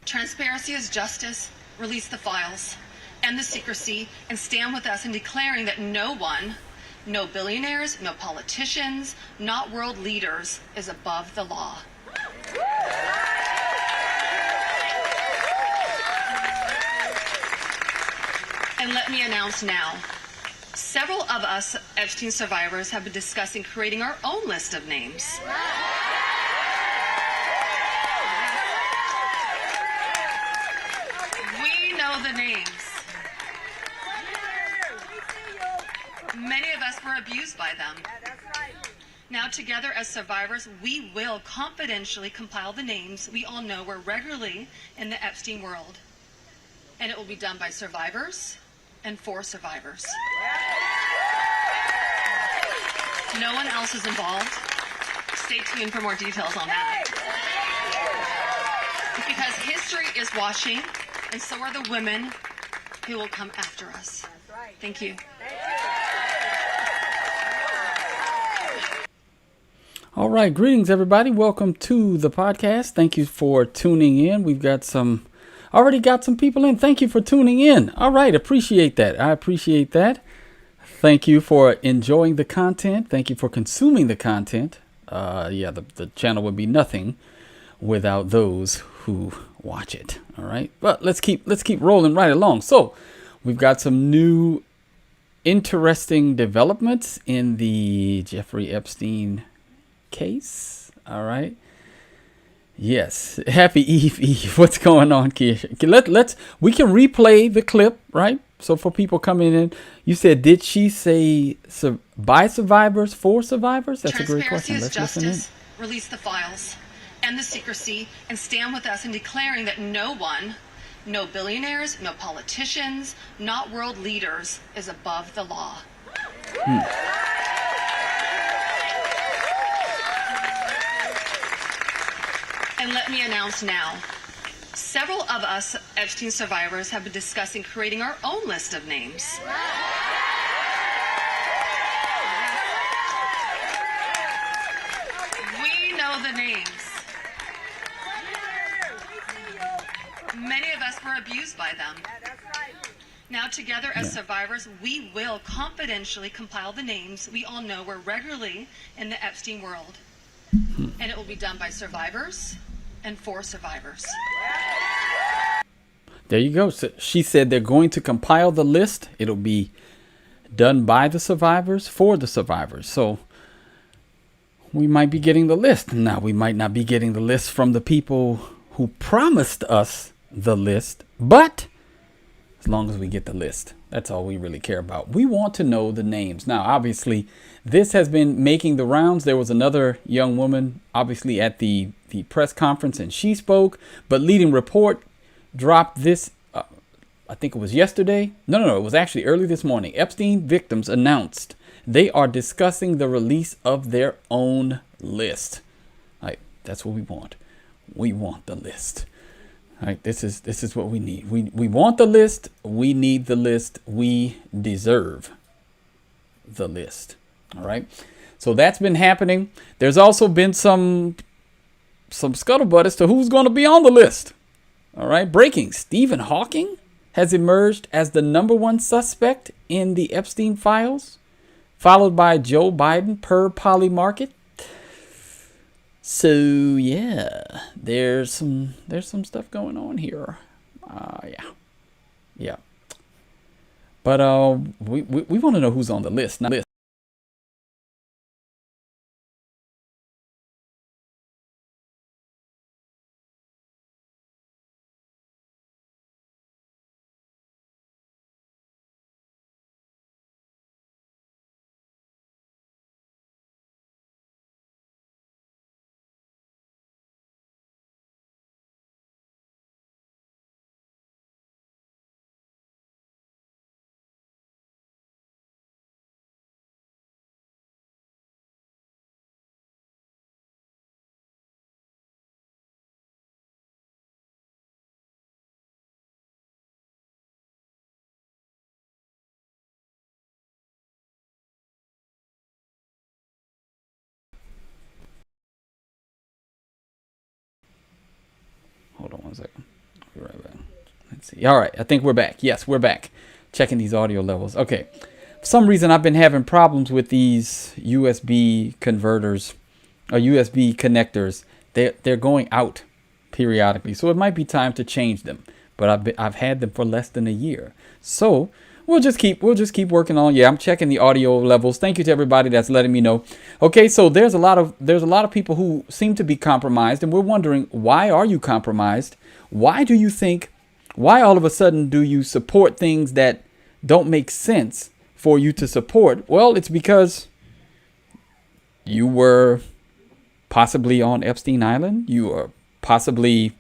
Transparency is justice. Release the files. End the secrecy and stand with us in declaring that no one, no billionaires, no politicians, not world leaders, is above the law. And let me announce now, several of us Epstein survivors have been discussing creating our own list of names. We know the names. Many of us were abused by them. Now together as survivors, we will confidentially compile the names we all know were regularly in the Epstein world. And it will be done by survivors and for survivors. No one else is involved. Stay tuned for more details on that. Because history is watching, and so are the women who will come after us. Thank you. All right, greetings everybody. Welcome to the podcast. Thank you for tuning in. We've got already got some people in. Thank you for tuning in. All right, appreciate that. I appreciate that. Thank you for enjoying the content. Thank you for consuming the content. The channel would be nothing without those who watch it. All right, but let's keep rolling right along. So we've got some new interesting developments in the Jeffrey Epstein case. All right. Yes. Happy Eve. What's going on, Keisha? We can replay the clip, right? So for people coming in, you said, did she say by survivors, for survivors? That's a great question. Let's listen in. Release the files, end the secrecy, and stand with us in declaring that no one, no billionaires, no politicians, not world leaders, is above the law. And let me announce now, several of us Epstein survivors have been discussing creating our own list of names. We know the names. Many of us were abused by them. Now together as survivors, we will confidentially compile the names we all know were regularly in the Epstein world. And it will be done by survivors and for survivors. There you go. So she said they're going to compile the list. It'll be done by the survivors for the survivors. So we might be getting the list. Now, we might not be getting the list from the people who promised us the list, but as long as we get the list, that's all we really care about. We want to know the names. Now, obviously, this has been making the rounds. There was another young woman, obviously, at the press conference, and she spoke. But Leading Report dropped this, I think it was yesterday. No, it was actually early this morning. Epstein victims announced they are discussing the release of their own list. Right, that's what we want. We want the list. All right, this is what we need. We want the list. We need the list. We deserve the list. All right. So that's been happening. There's also been some scuttlebutt as to who's going to be on the list. All right. Breaking. Stephen Hawking has emerged as the #1 suspect in the Epstein files, followed by Joe Biden per Polymarket. So yeah, there's some stuff going on here. Yeah. But we want to know who's on the list. Now, hold on one second. See. All right, I think we're back. Yes, we're back. Checking these audio levels. Okay. For some reason, I've been having problems with these USB converters or USB connectors. They're going out periodically, so it might be time to change them. But I've had them for less than a year, so we'll just keep working on. Yeah, I'm checking the audio levels. Thank you to everybody that's letting me know. Okay, so there's a lot of people who seem to be compromised, and we're wondering, why are you compromised? Why do you think? Why all of a sudden do you support things that don't make sense for you to support? Well, it's because you were possibly on Epstein Island. You are possibly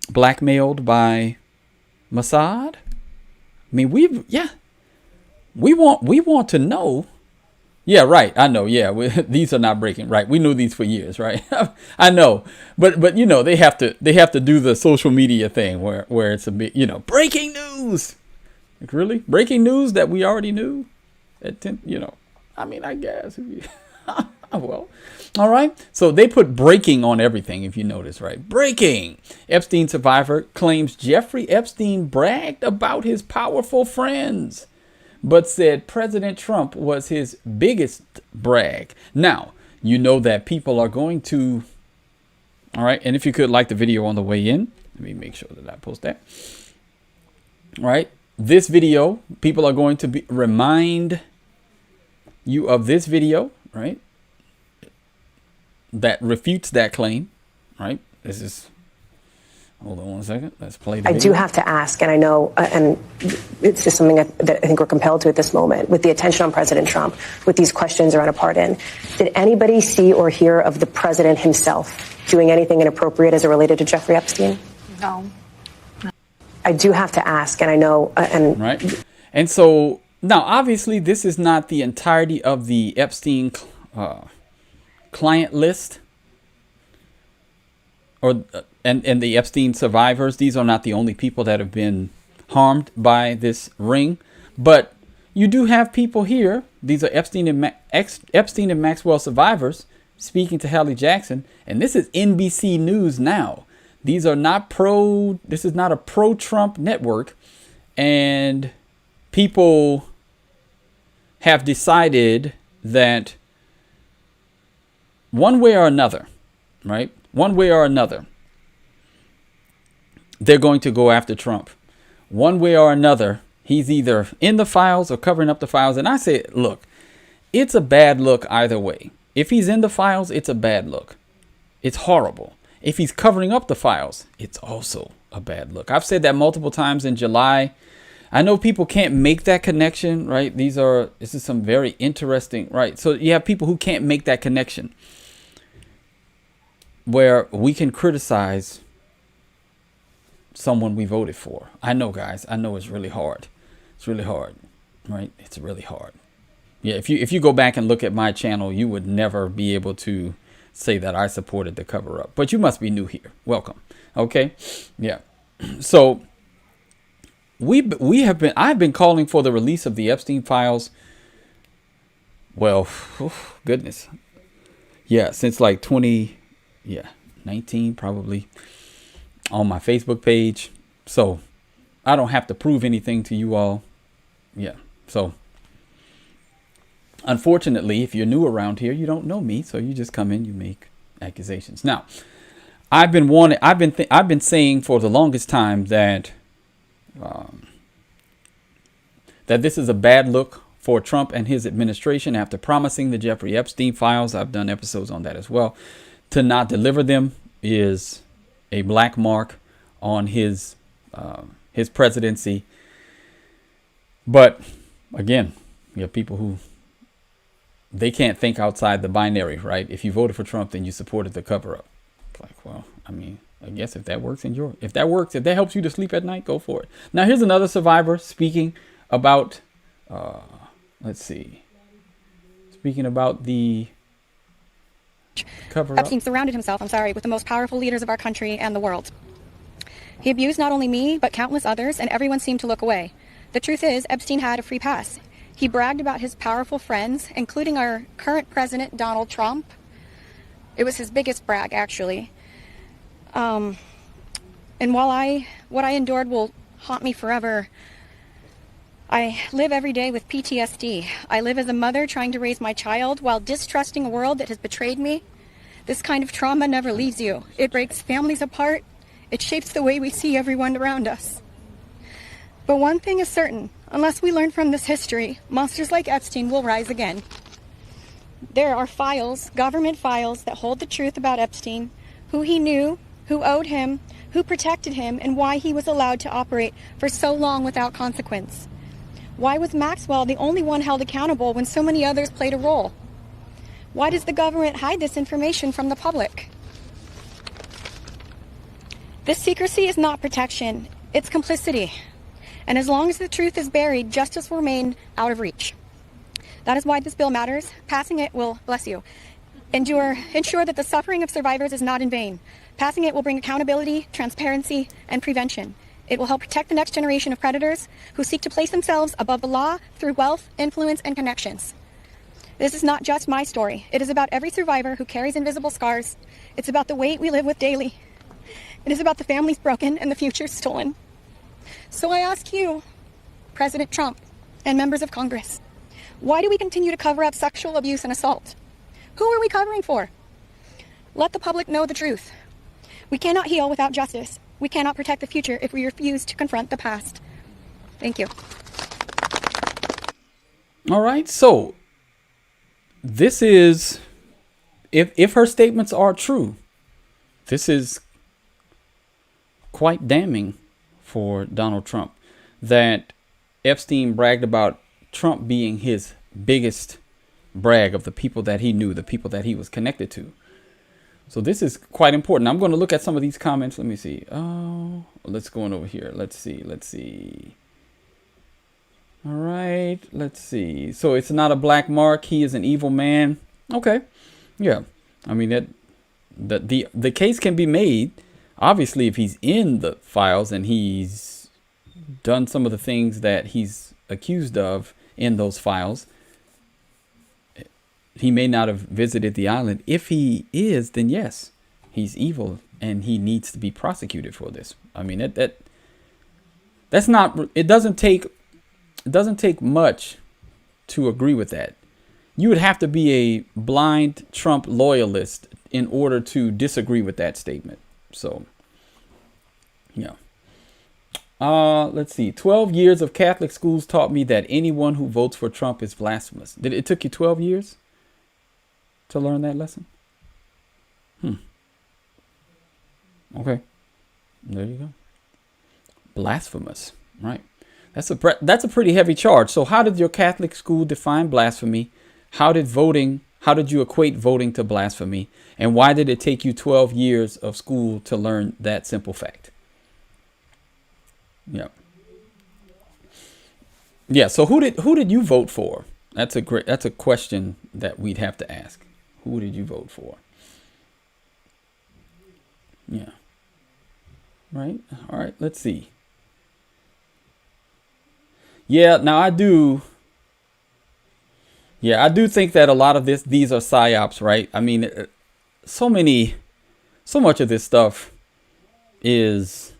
blackmailed by Mossad. I mean, we want to know. Yeah, right. I know. Yeah, these are not breaking. Right. We knew these for years. Right. I know. But you know, they have to do the social media thing where it's a bit, you know, breaking news. Like, really? Breaking news that we already knew at 10, you know, I mean, I guess. Well, all right. So they put breaking on everything, if you notice, right? Breaking. Epstein survivor claims Jeffrey Epstein bragged about his powerful friends, but said President Trump was his biggest brag. Now, you know that people are going to, all right. And if you could like the video on the way in, let me make sure that I post that. All right. This video, people are going to remind you of this video, right? That refutes that claim, right? This is, hold on one second. Let's play the video. I do have to ask, and I know, and it's just something that I think we're compelled to at this moment, with the attention on President Trump, with these questions around a pardon. Did anybody see or hear of the president himself doing anything inappropriate as it related to Jeffrey Epstein? No. I do have to ask, and I know, and right. And so now, obviously, this is not the entirety of the Epstein client list, or and the Epstein survivors. These are not the only people that have been harmed by this ring, but you do have people here. These are Epstein and Maxwell survivors speaking to Hallie Jackson, and this is NBC News now. These are not this is not a pro-Trump network, and people have decided that one way or another, right? One way or another, they're going to go after Trump. One way or another, he's either in the files or covering up the files. And I say, look, it's a bad look either way. If he's in the files, it's a bad look. It's horrible. If he's covering up the files, it's also a bad look. I've said that multiple times in July. I know people can't make that connection, right? This is some very interesting, right? So you have people who can't make that connection, where we can criticize someone we voted for. I know, guys. I know it's really hard. It's really hard, right? It's really hard. Yeah, if you go back and look at my channel, you would never be able to say that I supported the cover up. But you must be new here. Welcome. Okay? Yeah. So I've been calling for the release of the Epstein files. Well, goodness. Yeah, since like 19 probably, on my Facebook page. So I don't have to prove anything to you all. Yeah. So unfortunately, if you're new around here, you don't know me. So you just come in, you make accusations. Now, I've been saying for the longest time that that this is a bad look for Trump and his administration after promising the Jeffrey Epstein files. I've done episodes on that as well. To not deliver them is a black mark on his presidency. But again, you have people who they can't think outside the binary, right? If you voted for Trump, then you supported the cover up. It's like, well, I mean, I guess if that works if that helps you to sleep at night, go for it. Now, here's another survivor speaking about, speaking about the cover up. Epstein surrounded himself, with the most powerful leaders of our country and the world. He abused not only me, but countless others, and everyone seemed to look away. The truth is, Epstein had a free pass. He bragged about his powerful friends, including our current president, Donald Trump. It was his biggest brag, actually. And what I endured will haunt me forever. I live every day with PTSD. I live as a mother trying to raise my child while distrusting a world that has betrayed me. This kind of trauma never leaves you. It breaks families apart. It shapes the way we see everyone around us. But one thing is certain, unless we learn from this history, monsters like Epstein will rise again. There are files, government files, that hold the truth about Epstein, who he knew, who owed him, who protected him, and why he was allowed to operate for so long without consequence. Why was Maxwell the only one held accountable when so many others played a role? Why does the government hide this information from the public? This secrecy is not protection, it's complicity. And as long as the truth is buried, justice will remain out of reach. That is why this bill matters. Passing it will, bless you, ensure that the suffering of survivors is not in vain. Passing it will bring accountability, transparency, and prevention. It will help protect the next generation of predators who seek to place themselves above the law through wealth, influence, and connections. This is not just my story. It is about every survivor who carries invisible scars. It's about the weight we live with daily. It is about the families broken and the future stolen. So I ask you, President Trump and members of Congress, why do we continue to cover up sexual abuse and assault? Who are we covering for? Let the public know the truth. We cannot heal without justice. We cannot protect the future if we refuse to confront the past. Thank you. All right. So this is, if her statements are true, this is quite damning for Donald Trump, that Epstein bragged about Trump being his biggest brag of the people that he knew, the people that he was connected to. So this is quite important. I'm going to look at some of these comments. Let me see. Oh, let's go on over here. Let's see. All right. Let's see. So it's not a black mark. He is an evil man. Okay. Yeah. I mean, the case can be made. Obviously, if he's in the files and he's done some of the things that he's accused of in those files, he may not have visited the island. If he is, then yes, he's evil and he needs to be prosecuted for this. I mean, that's not, it doesn't take much to agree with that. You would have to be a blind Trump loyalist in order to disagree with that statement. So, yeah. Let's see. 12 years of Catholic schools taught me that anyone who votes for Trump is blasphemous. It took you 12 years to learn that lesson? Okay. There you go. Blasphemous. Right. That's a pretty heavy charge. So how did your Catholic school define blasphemy? How did you equate voting to blasphemy? And why did it take you 12 years of school to learn that simple fact? Yeah. Yeah. So who did you vote for? That's a question that we'd have to ask. Who did you vote for? Yeah. Right. All right. Let's see. Yeah. Now I do think that a lot of these are psyops, right? I mean, so much of this stuff is,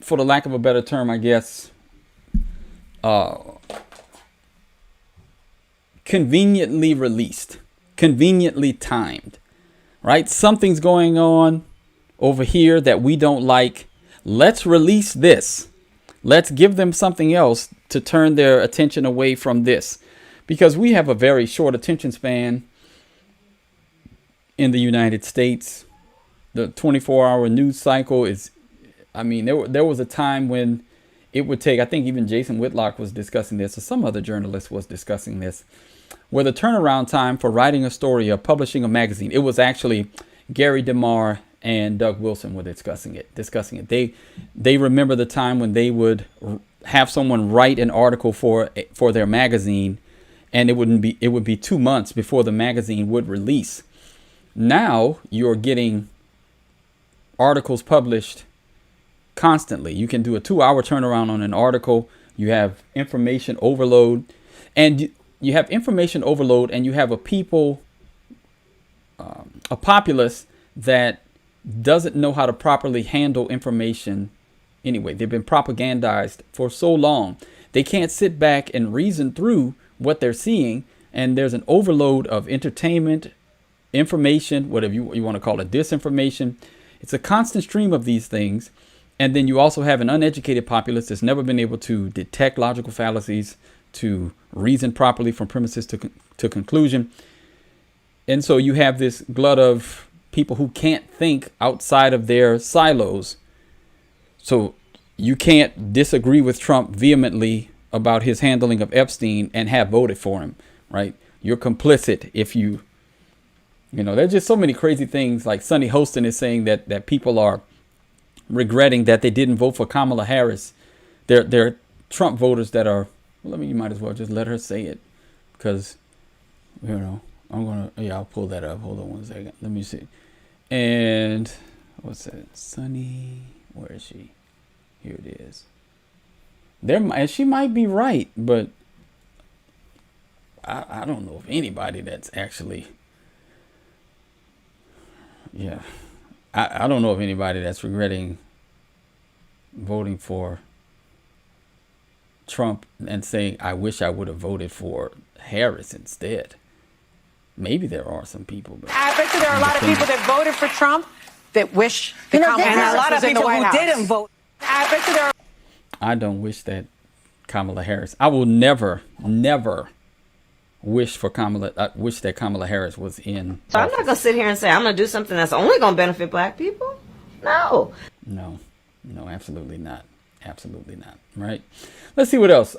for the lack of a better term, I guess, conveniently released, conveniently timed, right? Something's going on over here that we don't like. Let's release this. Let's give them something else to turn their attention away from this, because we have a very short attention span in the United States. The 24-hour news cycle is, I mean, there was a time when it would take, I think even Jason Whitlock was discussing this, or some other journalist was discussing this, where the turnaround time for writing a story or publishing a magazine, it was actually Gary DeMar and Doug Wilson were discussing it. They remember the time when they would have someone write an article for their magazine, and it would be 2 months before the magazine would release. Now you're getting articles published constantly. You can do a 2-hour turnaround on an article. You have information overload, and you have a populace that doesn't know how to properly handle information anyway. They've been propagandized for so long. They can't sit back and reason through what they're seeing. And there's an overload of entertainment, information, whatever you want to call it, disinformation. It's a constant stream of these things. And then you also have an uneducated populace that's never been able to detect logical fallacies, to reason properly from premises to conclusion. And so you have this glut of people who can't think outside of their silos. So you can't disagree with Trump vehemently about his handling of Epstein and have voted for him, right? You're complicit if you know, there's just so many crazy things. Like Sonny Hostin is saying that people are regretting that they didn't vote for Kamala Harris. They're Trump voters that are, well, you might as well just let her say it, because, you know, I'll pull that up. Hold on one second. Let me see. And what's that? Sonny, where is she? Here it is. And she might be right, but I don't know of anybody that's actually, I don't know of anybody that's regretting voting for Trump and saying, I wish I would have voted for Harris instead. Maybe there are some people, but I bet you there are a lot of people that voted for Trump that wish that Kamala Harris was in the White House. And a lot of people who didn't vote. I bet you there are. I don't wish that Kamala Harris. I will never wish for Kamala. I wish that Kamala Harris was in. So I'm not gonna sit here and say I'm gonna do something that's only gonna benefit black people. No, absolutely not. Absolutely not. Right. Let's see what else.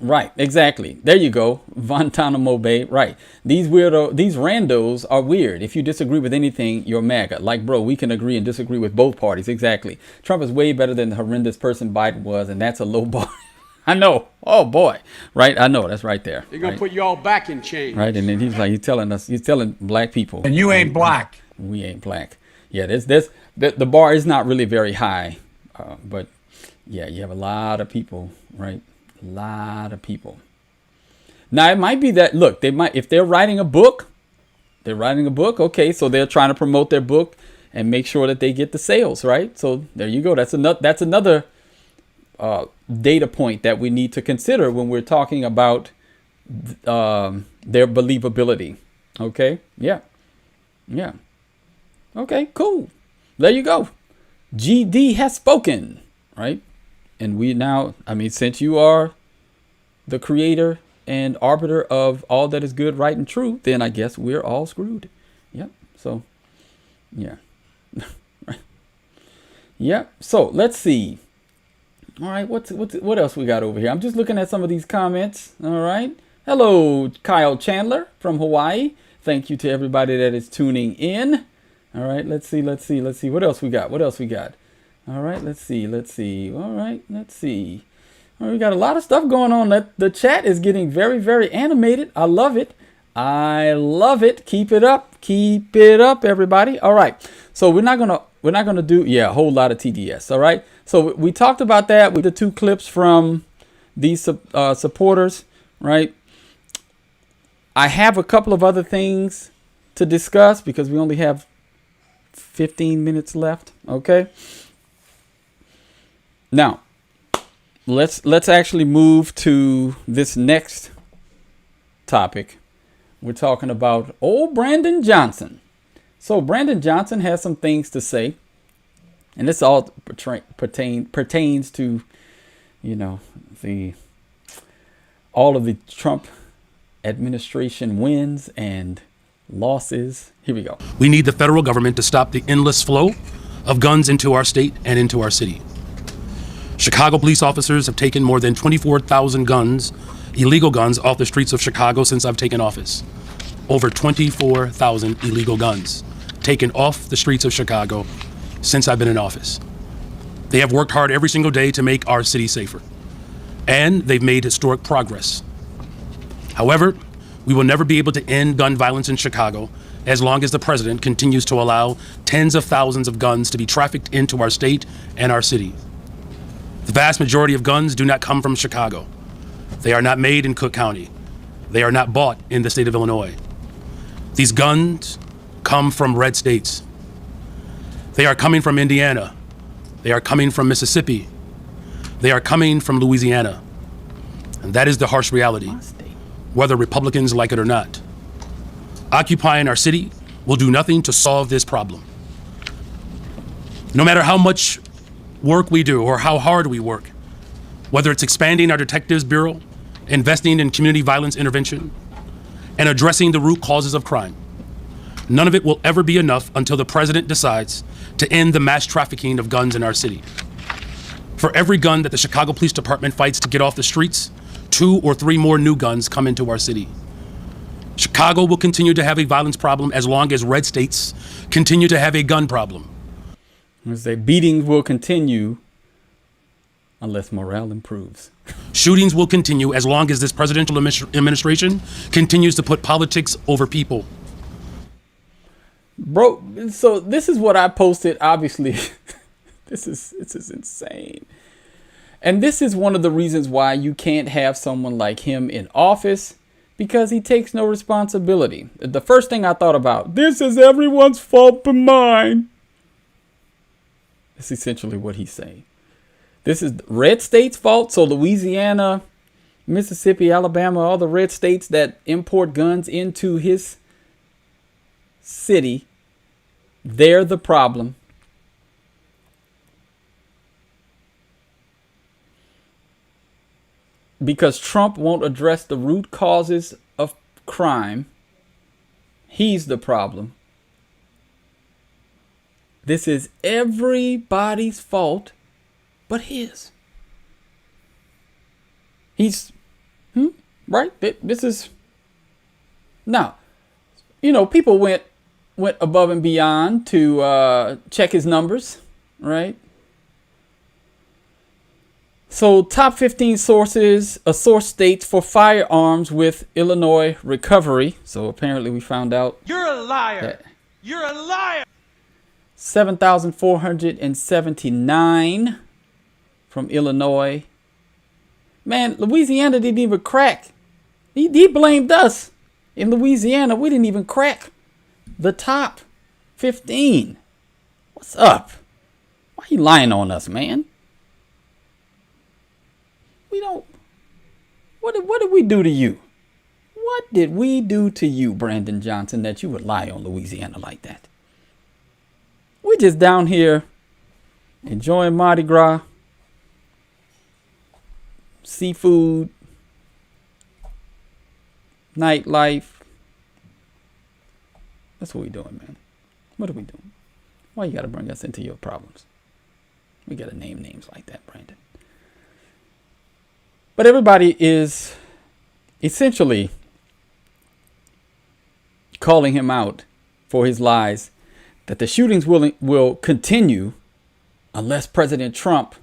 Right, exactly. There you go. Guantanamo Bay. Right. These randos are weird. If you disagree with anything, you're MAGA. Like, bro, we can agree and disagree with both parties. Exactly. Trump is way better than the horrendous person Biden was, and that's a low bar. I know. Oh boy. Right. I know. That's right there. They're gonna put you all back in chains. Right. And then he's telling black people. And you ain't black. We ain't black. Yeah. The bar is not really very high, but yeah, you have a lot of people. Right. A lot of people. Now it might be that, look, if they're writing a book. Okay, so they're trying to promote their book and make sure that they get the sales, right? So there you go. That's another data point that we need to consider when we're talking about their believability. Okay. Yeah. Okay. Cool. There you go. GD has spoken. Right. And we now, since you are the creator and arbiter of all that is good, right, and true, then I guess we're all screwed. Yep. So, yeah. Yep. So let's see. All right. What else we got over here? I'm just looking at some of these comments. All right. Hello, Kyle Chandler from Hawaii. Thank you to everybody that is tuning in. All right. Let's see. What else we got? All right, let's see. All right, let's see. All right, we got a lot of stuff going on. The chat is getting very, very animated. I love it. Keep it up, everybody. All right. So we're not gonna do a whole lot of TDS. All right. So we talked about that with the two clips from these supporters. Right. I have a couple of other things to discuss because we only have 15 minutes left. Okay. Now, let's actually move to this next topic. We're talking about old Brandon Johnson. So Brandon Johnson has some things to say, and this all pertains to, all of the Trump administration wins and losses. Here we go. We need the federal government to stop the endless flow of guns into our state and into our city. Chicago police officers have taken more than 24,000 guns, illegal guns, off the streets of Chicago since I've taken office. Over 24,000 illegal guns taken off the streets of Chicago since I've been in office. They have worked hard every single day to make our city safer, and they've made historic progress. However, we will never be able to end gun violence in Chicago as long as the president continues to allow tens of thousands of guns to be trafficked into our state and our city. The vast majority of guns do not come from Chicago. They are not made in Cook County. They are not bought in the state of Illinois. These guns come from red states. They are coming from Indiana. They are coming from Mississippi. They are coming from Louisiana. And that is the harsh reality, whether Republicans like it or not. Occupying our city will do nothing to solve this problem. No matter how much work we do or how hard we work, whether it's expanding our Detectives Bureau, investing in community violence intervention, and addressing the root causes of crime, none of it will ever be enough until the president decides to end the mass trafficking of guns in our city. For every gun that the Chicago Police Department fights to get off the streets, 2 or 3 more new guns come into our city. Chicago will continue to have a violence problem as long as red states continue to have a gun problem. As the beatings will continue unless morale improves. Shootings will continue as long as this presidential administration continues to put politics over people. Bro, so this is what I posted. Obviously, this is insane. And this is one of the reasons why you can't have someone like him in office, because he takes no responsibility. The first thing I thought about, this is everyone's fault but mine. That's essentially what he's saying. This is red states' fault. So Louisiana, Mississippi, Alabama, all the red states that import guns into his city, they're the problem. Because Trump won't address the root causes of crime, he's the problem. This is everybody's fault but his. He's, right? This is, now, you know, people went above and beyond to check his numbers, right? So top 15 sources, a source states for firearms with Illinois recovery. So apparently we found out. You're a liar. You're a liar. 7,479 from Illinois. Man, Louisiana didn't even crack. He blamed us. In Louisiana, we didn't even crack the top 15. What's up? Why are you lying on us, man? We don't. What did we do to you? What did we do to you, Brandon Johnson, that you would lie on Louisiana like that? We're just down here enjoying Mardi Gras, seafood, nightlife. That's what we're doing, man. What are we doing? Why you got to bring us into your problems? We got to name names like that, Brandon. But everybody is essentially calling him out for his lies, that the shootings will continue unless President Trump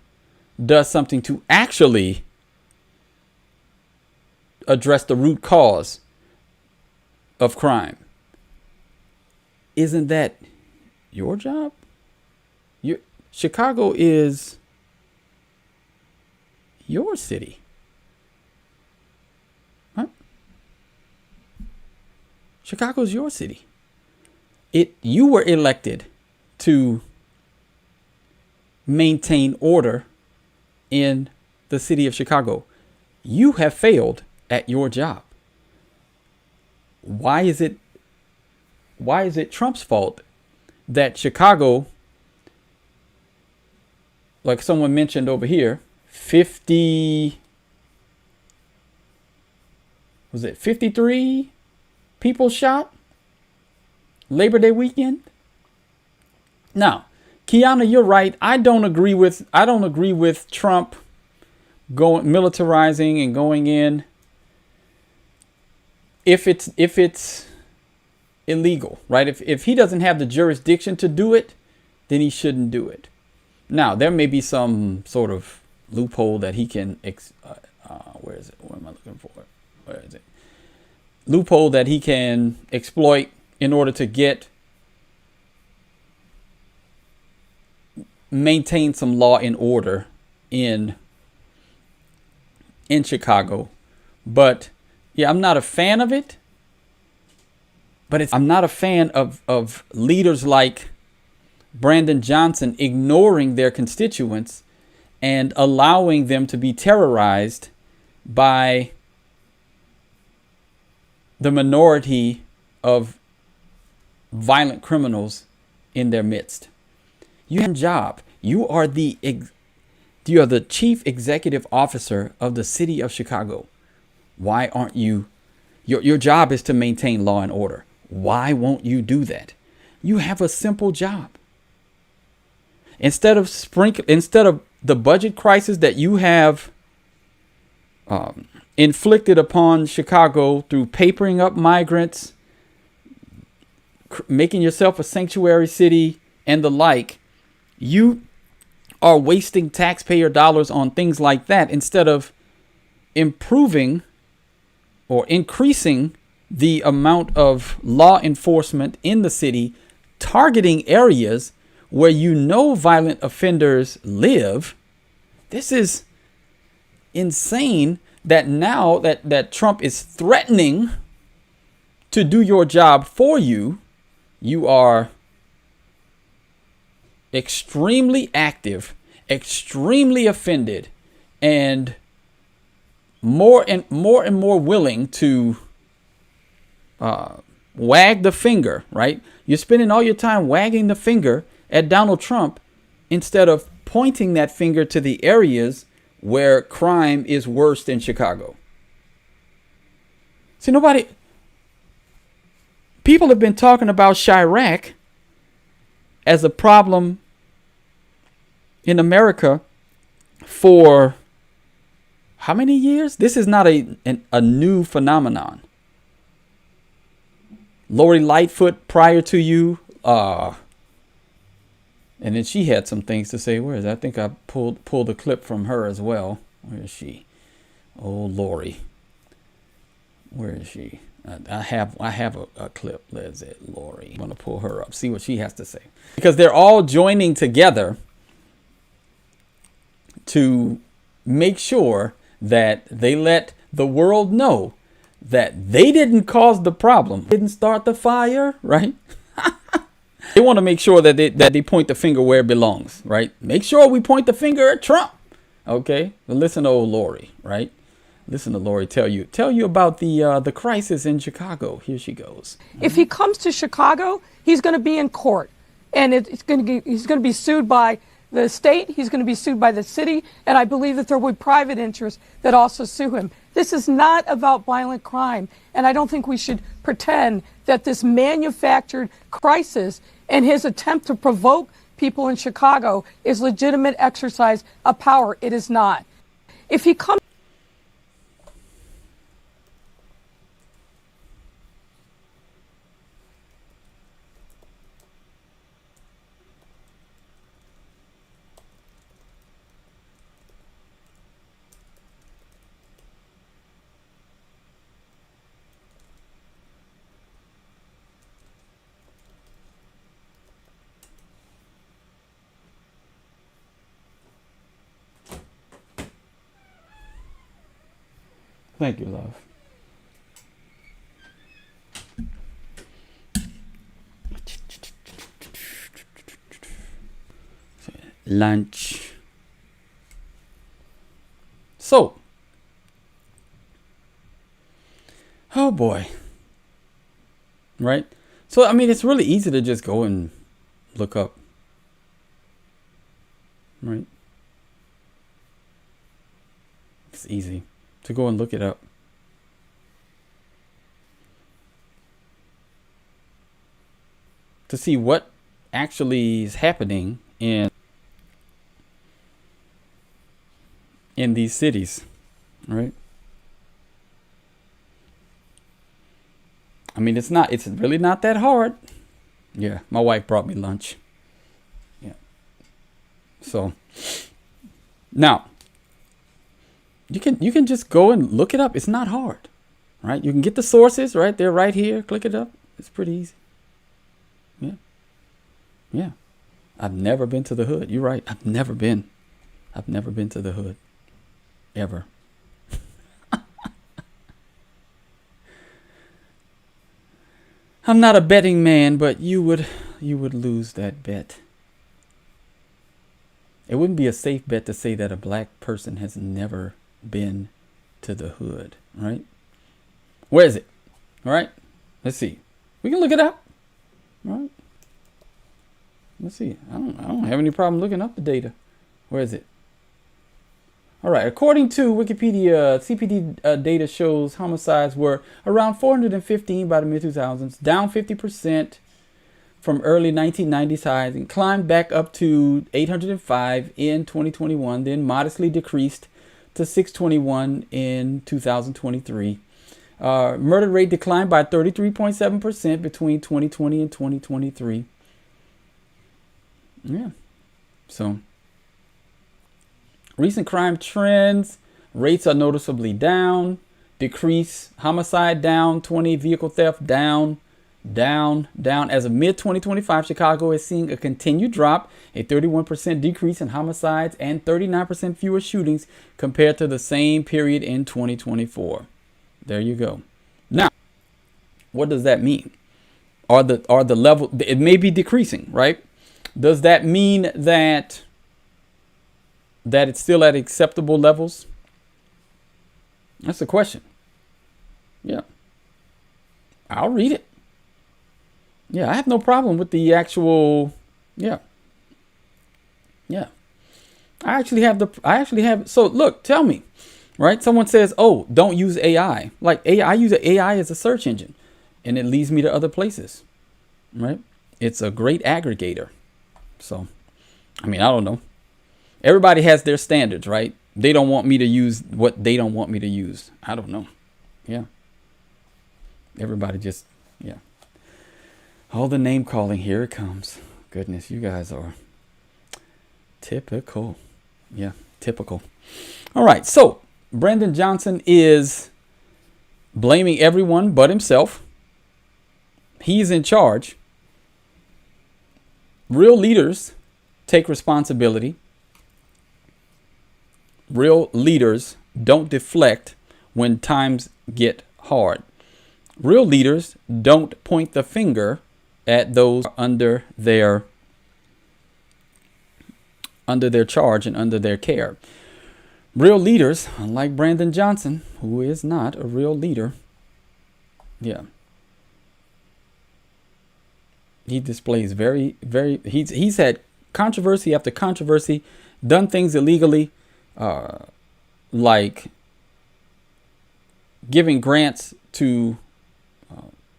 does something to actually address the root cause of crime. Isn't that your job? Chicago is your city. Huh? Chicago's your city. You were elected to maintain order in the city of Chicago. You have failed at your job. Why is it Trump's fault that Chicago, like someone mentioned over here, 53 people shot Labor Day weekend? Now, Kiana, you're right. I don't agree with Trump going militarizing and going in if it's illegal, right? If he doesn't have the jurisdiction to do it, then he shouldn't do it. Now, there may be some sort of loophole that he can where is it? What am I looking for? Where is it? Loophole that he can exploit in order to maintain some law and order in Chicago. But yeah, I'm not a fan of it. But I'm not a fan of leaders like Brandon Johnson ignoring their constituents and allowing them to be terrorized by the minority of violent criminals in their midst. You have a job. You are the chief executive officer of the city of Chicago. Why aren't you? Your job is to maintain law and order. Why won't you do that? You have a simple job. Instead of the budget crisis that you have inflicted upon Chicago through papering up migrants, making yourself a sanctuary city and the like, you are wasting taxpayer dollars on things like that instead of improving or increasing the amount of law enforcement in the city, targeting areas where violent offenders live. This is insane that now that Trump is threatening to do your job for you, you are extremely active, extremely offended, and more and more willing to wag the finger, right? You're spending all your time wagging the finger at Donald Trump instead of pointing that finger to the areas where crime is worst in Chicago. See, people have been talking about Chirac as a problem in America for how many years? This is not a new phenomenon. Lori Lightfoot prior to you, and then she had some things to say. Where is that? I think I pulled a clip from her as well. Where is she? Oh, Lori. Where is she? I have a clip. Let's it, Lori. I'm gonna pull her up. See what she has to say, because they're all joining together to make sure that they let the world know that they didn't cause the problem, didn't start the fire, right? They want to make sure that they point the finger where it belongs, right? Make sure we point the finger at Trump. Okay, but listen to old Lori, right? Listen to Lori tell you about the crisis in Chicago. Here she goes. If he comes to Chicago, he's going to be in court, and he's going to be sued by the state. He's going to be sued by the city, and I believe that there will be private interests that also sue him. This is not about violent crime, and I don't think we should pretend that this manufactured crisis and his attempt to provoke people in Chicago is legitimate exercise of power. It is not. If he comes Thank you, love. Lunch. So, oh boy. Right? So, I mean, it's really easy to just go and look up. Right? It's easy to go and look it up. To see what actually is happening in these cities, right? I mean, it's really not that hard. Yeah, my wife brought me lunch. Yeah. So now you can just go and look it up. It's not hard, right? You can get the sources, right? They're right here. Click it up. It's pretty easy. Yeah. Yeah. I've never been to the hood. You're right. I've never been to the hood. Ever. I'm not a betting man, but you would lose that bet. It wouldn't be a safe bet to say that a black person has never been to the hood, right? Where is it? All right, let's see. We can look it up. All right. Let's see. I don't have any problem looking up the data. Where is it? All right. According to Wikipedia, CPD data shows homicides were around 415 by the mid-2000s, down 50% from early 1990s highs, and climbed back up to 805 in 2021, then modestly decreased to 621 in 2023. Murder rate declined by 33.7% between 2020 and 2023. Yeah. So, recent crime trends, rates are noticeably down, decrease, homicide down, 20, vehicle theft down. As of mid-2025, Chicago is seeing a continued drop, a 31% decrease in homicides, and 39% fewer shootings compared to the same period in 2024. There you go. Now, what does that mean? Are the level, it may be decreasing, right? Does that mean that it's still at acceptable levels? That's the question. Yeah. I'll read it. Yeah, I have no problem with the actual, yeah. I actually have, so look, tell me, right? Someone says, oh, don't use AI. Like AI, I use AI as a search engine and it leads me to other places, right? It's a great aggregator. So, I mean, I don't know. Everybody has their standards, right? They don't want me to use what they don't want me to use. I don't know. Yeah. Everybody just, yeah. All the name calling, here it comes. Goodness, you guys are typical. Yeah, typical. All right, so Brandon Johnson is blaming everyone but himself. He's in charge. Real leaders take responsibility. Real leaders don't deflect when times get hard. Real leaders don't point the finger at those under their charge and under their care. Real leaders, unlike Brandon Johnson, who is not a real leader, yeah, he displays he's had controversy after controversy, done things illegally, like giving grants to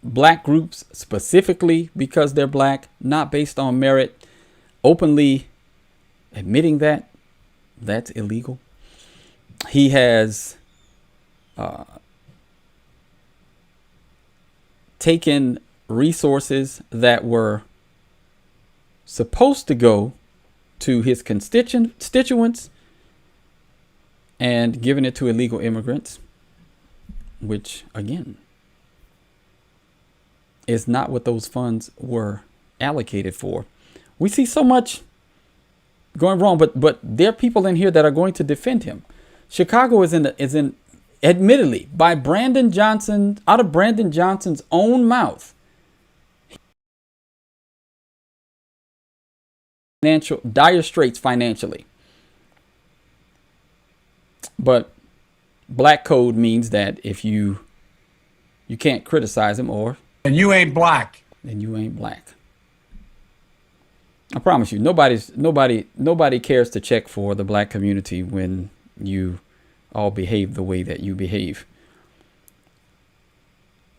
black groups specifically because they're black, not based on merit, openly admitting that that's illegal. He has taken resources that were supposed to go to his constituents and given it to illegal immigrants, which again is not what those funds were allocated for. We see so much going wrong, but there are people in here that are going to defend him. Chicago is in admittedly by Brandon Johnson, out of Brandon Johnson's own mouth, dire straits financially. But black code means that if you can't criticize him, or and you ain't black, then you ain't black. I promise you, nobody cares to check for the black community when you all behave the way that you behave.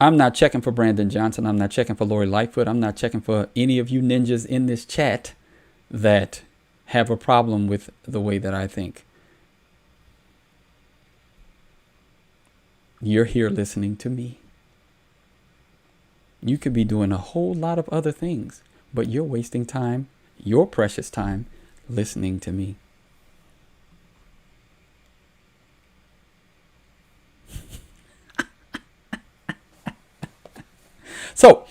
I'm not checking for Brandon Johnson. I'm not checking for Lori Lightfoot. I'm not checking for any of you ninjas in this chat that have a problem with the way that I think. You're here listening to me. You could be doing a whole lot of other things, but you're wasting time, your precious time, listening to me. So,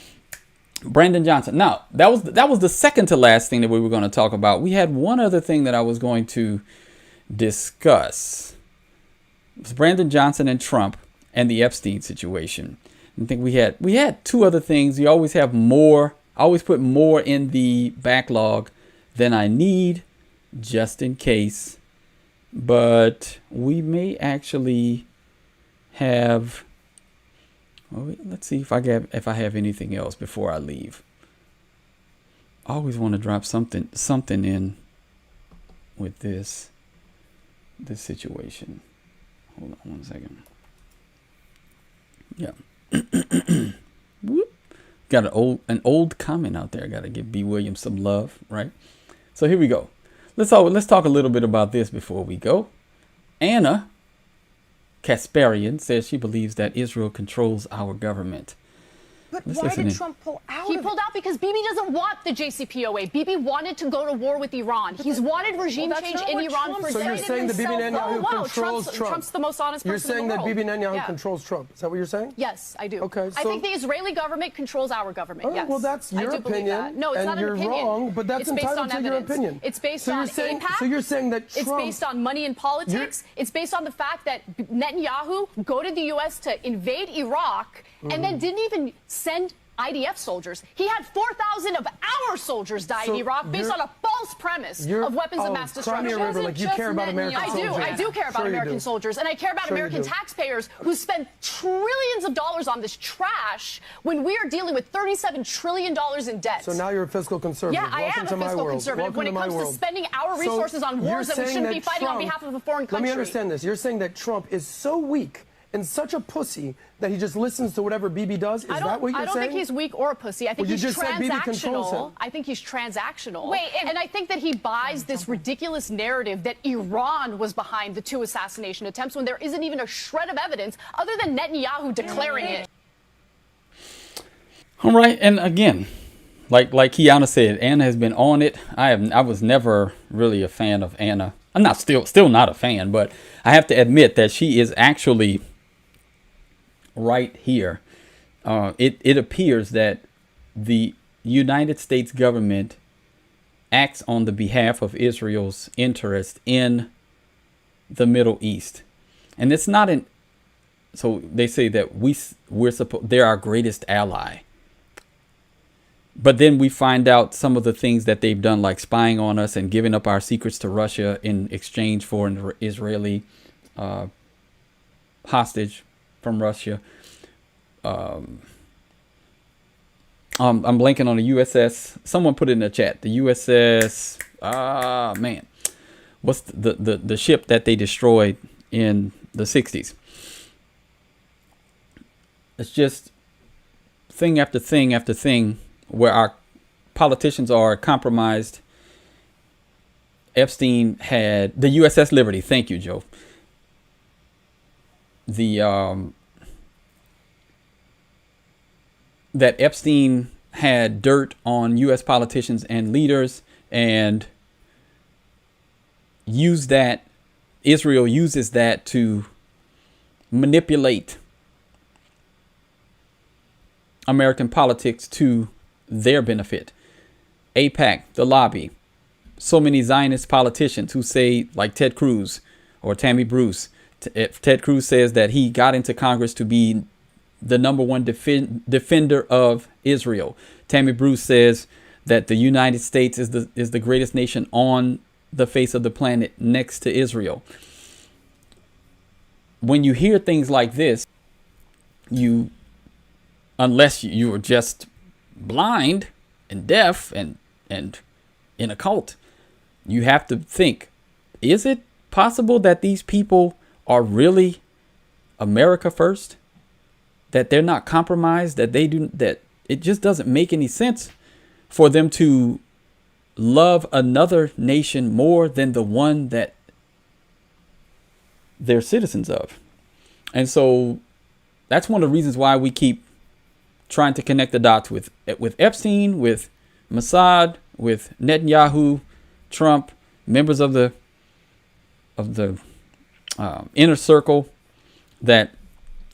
Brandon Johnson. Now, that was the second to last thing that we were going to talk about. We had one other thing that I was going to discuss. It was Brandon Johnson and Trump and the Epstein situation. I think we had two other things. You always have more. I always put more in the backlog than I need, just in case. But we may actually have. Well, let's see if I have anything else before I leave. I always want to drop something in with this situation. Hold on one second. Yeah. Whoop. Got an old comment out there. Got to give B. Williams some love, right? So here we go. Let's talk a little bit about this before we go. Anna Kasparian says she believes that Israel controls our government. But why did Trump pull out? He pulled out because Bibi doesn't want the JCPOA. Bibi wanted to go to war with Iran. He's wanted regime change in Iran for decades. So you're saying that Bibi Netanyahu controls Trump? Trump's the most honest person in the world. You're saying that Bibi Netanyahu controls Trump. Is that what you're saying? Yes, I do. Okay. I think the Israeli government controls our government. Yes. Well, that's your opinion. No, it's not an opinion. And you're wrong, but that's entitled to your opinion. It's based on AIPAC. So you're saying that Trump... It's based on money and politics. It's based on the fact that Netanyahu go to the U.S. to invade Iraq and then didn't even send IDF soldiers. He had 4,000 of our soldiers die in Iraq based on a false premise of weapons of mass destruction. Like you care about American soldiers. I do care about American soldiers, and I care about American taxpayers who spend trillions of dollars on this trash when we are dealing with $37 trillion in debt. So now you're a fiscal conservative. Yeah, I am a fiscal conservative when it comes to spending our resources on wars that we shouldn't be fighting on behalf of a foreign country. Let me understand this. You're saying that Trump is so weak and such a pussy that he just listens to whatever Bibi does? Is that what you're saying? I don't think he's weak or a pussy. I think he's transactional. I think he's transactional. And I think that he buys this ridiculous narrative that Iran was behind the 2 assassination attempts when there isn't even a shred of evidence other than Netanyahu declaring it. All right, and again, like Kiana said, Anna has been on it. I was never really a fan of Anna. I'm not still not a fan, but I have to admit that she is actually right here. It appears that the United States government acts on the behalf of Israel's interest in the Middle East, and it's not an. So they say that they're our greatest ally. But then we find out some of the things that they've done, like spying on us and giving up our secrets to Russia in exchange for an Israeli hostage from Russia. I'm blanking on the USS. Someone put it in the chat. The USS. What's the ship that they destroyed in the 60s? It's just thing after thing after thing where our politicians are compromised. Epstein had the USS Liberty. Thank you, Joe. That Epstein had dirt on U.S. politicians and leaders and used that. Israel uses that to manipulate American politics to their benefit. AIPAC, the lobby, so many Zionist politicians who say, like Ted Cruz or Tammy Bruce. Ted Cruz says that he got into Congress to be the #1 defender of Israel. Tammy Bruce says that the United States is the greatest nation on the face of the planet next to Israel. When you hear things like this, unless you are just blind and deaf and in a cult, you have to think, is it possible that these people are really America first? That they're not compromised, that it just doesn't make any sense for them to love another nation more than the one that they're citizens of. And so that's one of the reasons why we keep trying to connect the dots with Epstein, with Mossad, with Netanyahu, Trump, members of the inner circle that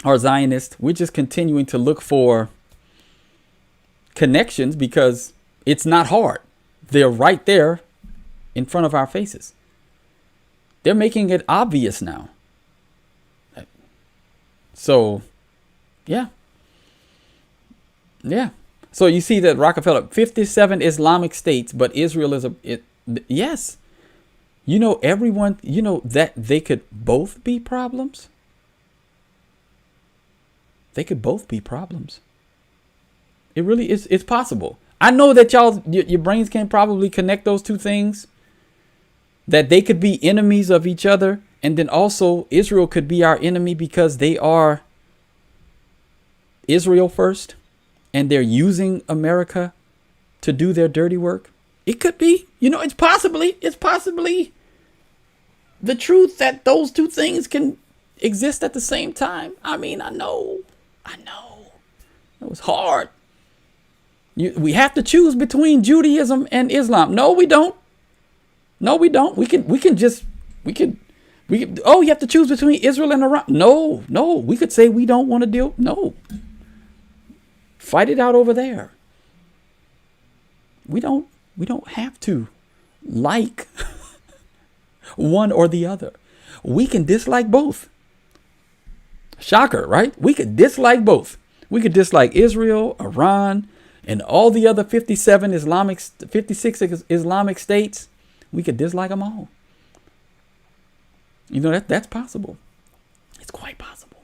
are Zionist. We're just continuing to look for connections because it's not hard. They're right there in front of our faces. They're making it obvious now. So, yeah. Yeah. So you see that Rockefeller, 57 Islamic states, but Israel is yes. You know, everyone, you know that they could both be problems. They could both be problems. It really is. It's possible. I know that your brains can't probably connect those two things, that they could be enemies of each other. And then also Israel could be our enemy because they are Israel first and they're using America to do their dirty work. It could be, you know, it's possibly the truth that those two things can exist at the same time. I mean, I know it was hard. We have to choose between Judaism and Islam. No, we don't. We could, oh, you have to choose between Israel and Iran. No, we could say we don't want to deal. No. Fight it out over there. We don't have to like one or the other. We can dislike both. Shocker, right? We could dislike both. We could dislike Israel, Iran, and all the other 56 Islamic states. We could dislike them all. You know, that's possible. It's quite possible.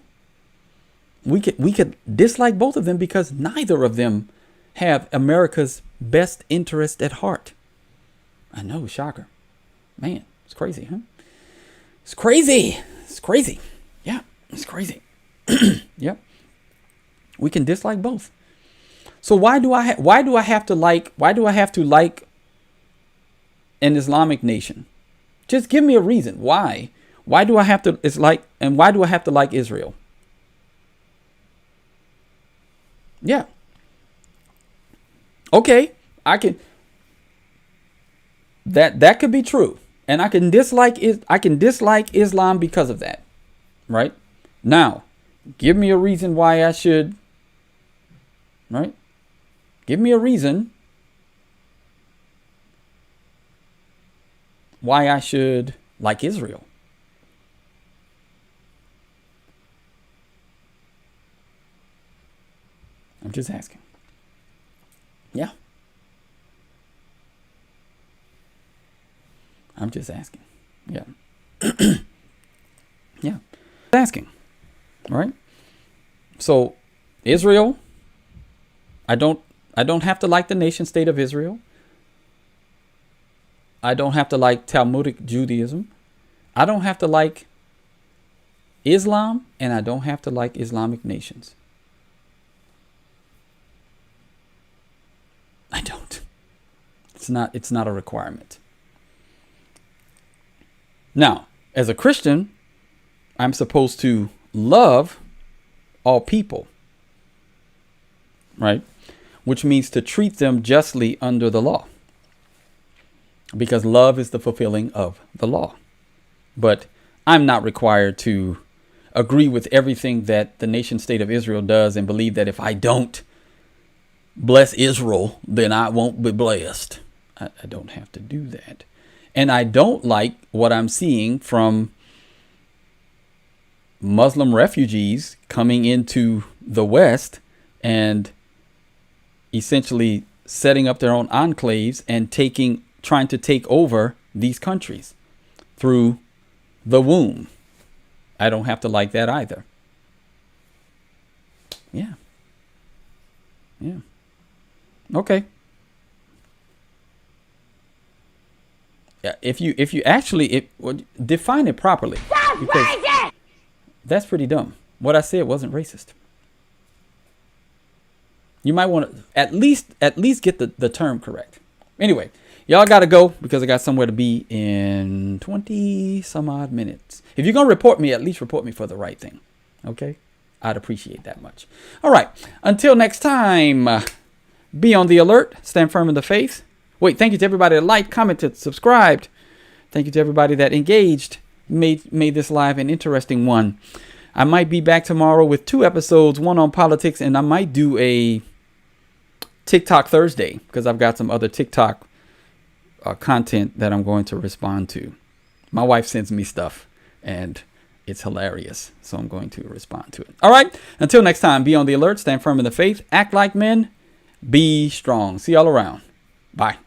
We could dislike both of them because neither of them have America's best interest at heart. I know, shocker. Man, it's crazy, huh? It's crazy. Yeah, it's crazy. Yep. We can dislike both. So why do I have to like an Islamic nation? Just give me a reason. Why? Why do I have to why do I have to like Israel? Yeah. Okay, I can. That could be true, and I can dislike Islam because of that, right? Now, give me a reason why I should. Right? Give me a reason why I should like Israel. I'm just asking. Yeah. I'm just asking. Yeah. Yeah. Asking. All right. So, Israel, I don't have to like the nation state of Israel. I don't have to like Talmudic Judaism. I don't have to like Islam, and I don't have to like Islamic nations. I don't. It's not a requirement. Now, as a Christian, I'm supposed to love all people, right? Which means to treat them justly under the law, because love is the fulfilling of the law. But I'm not required to agree with everything that the nation state of Israel does and believe that if I don't bless Israel, then I won't be blessed. I don't have to do that. And I don't like what I'm seeing from Muslim refugees coming into the West and essentially setting up their own enclaves and trying to take over these countries through the womb. I don't have to like that either. Yeah. Okay. Yeah, if you actually define it properly. That's racist! That's pretty dumb. What I said wasn't racist. You might want to at least get the term correct. Anyway, y'all got to go because I got somewhere to be in 20 some odd minutes. If you're going to report me, at least report me for the right thing. Okay? I'd appreciate that much. All right. Until next time, be on the alert. Stand firm in the faith. Wait, thank you to everybody that liked, commented, subscribed. Thank you to everybody that engaged, made this live an interesting one. I might be back tomorrow with 2 episodes, one on politics, and I might do a TikTok Thursday because I've got some other TikTok content that I'm going to respond to. My wife sends me stuff, and it's hilarious. So I'm going to respond to it. All right. Until next time, be on the alert, stand firm in the faith, act like men, be strong. See y'all around. Bye.